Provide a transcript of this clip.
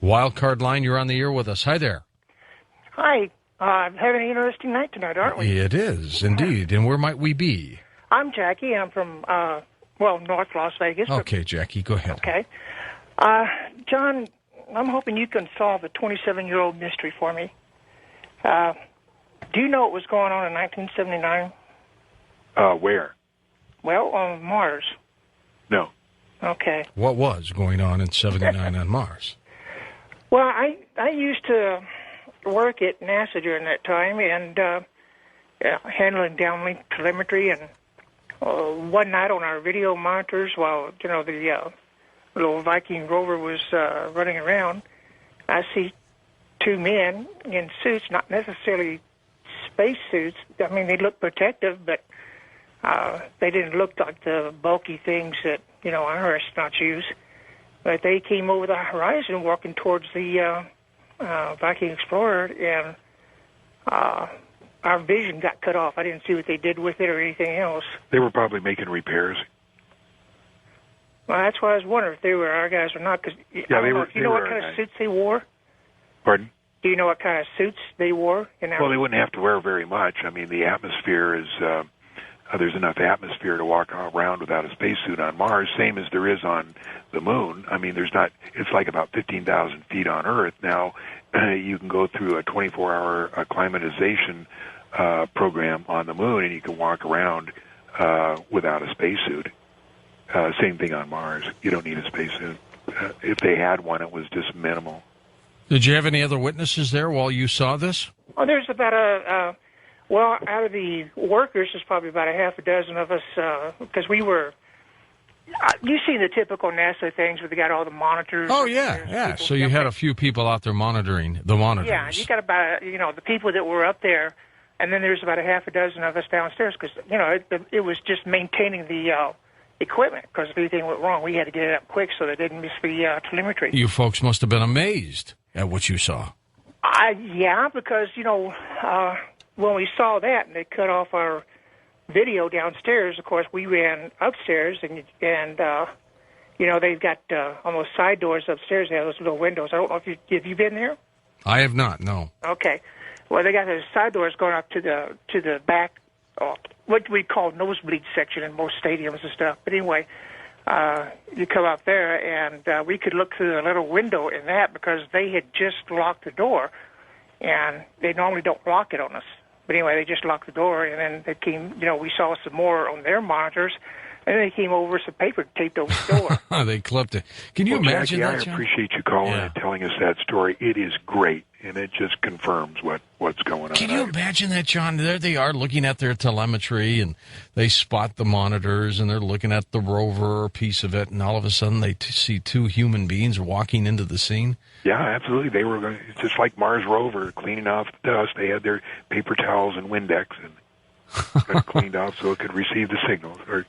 Wildcard line, you're on the air with us. Hi there. Hi. Having an interesting night tonight, aren't we? It is, indeed. And where might we be? I'm Jackie. I'm from, North Las Vegas. Okay, Jackie, go ahead. Okay. John, I'm hoping you can solve a 27-year-old mystery for me. Do you know what was going on in 1979? Where? Well, on Mars. No. Okay. What was going on in 79 on Mars? Well, I used to work at NASA during that time and handling downlink telemetry. And one night on our video monitors, while the little Viking rover was running around, I see two men in suits, not necessarily space suits. I mean, they looked protective, but they didn't look like the bulky things that our astronauts use. But they came over the horizon walking towards the Viking Explorer, and our vision got cut off. I didn't see what they did with it or anything else. They were probably making repairs. Well, that's why I was wondering if they were our guys or not. Because they were. You know what kind of suits they wore? Pardon? Do you know what kind of suits they wore? Well, they wouldn't have to wear very much. I mean, the atmosphere is... there's enough atmosphere to walk around without a spacesuit on Mars, same as there is on the moon. I mean, there's not. It's like about 15,000 feet on Earth. Now, you can go through a 24-hour acclimatization program on the moon, and you can walk around without a spacesuit. Same thing on Mars. You don't need a spacesuit. If they had one, it was just minimal. Did you have any other witnesses there while you saw this? Well, there's about well, out of the workers, there's probably about a half a dozen of us, because we were, you've seen the typical NASA things where they got all the monitors. Oh, yeah. So you had a few people out there monitoring the monitors. Yeah, you got about, the people that were up there, and then there's about a half a dozen of us downstairs, because, it was just maintaining the equipment, because if anything went wrong, we had to get it up quick so they didn't miss the telemetry. You folks must have been amazed at what you saw. Yeah, because, when we saw that and they cut off our video downstairs, of course, we ran upstairs, and they've got on those side doors upstairs, they have those little windows. I don't know if have you been there? I have not, no. Okay. Well, they got those side doors going up to the back, what we call nosebleed section in most stadiums and stuff. But anyway, you come up there, and we could look through the little window in that because they had just locked the door, and they normally don't lock it on us. But anyway, they just locked the door, and then they came, we saw some more on their monitors, and then they came over some paper taped over the door. They clipped it. Can you imagine Jackie, that, John? I appreciate you calling and telling us that story. It is great, and it just confirms what's going on. Can you imagine that, John? There they are looking at their telemetry, and they spot the monitors, and they're looking at the rover piece of it, and all of a sudden they see two human beings walking into the scene. Yeah, absolutely. They were just like Mars rover, cleaning off the dust. They had their paper towels and Windex and got it cleaned off so it could receive the signals or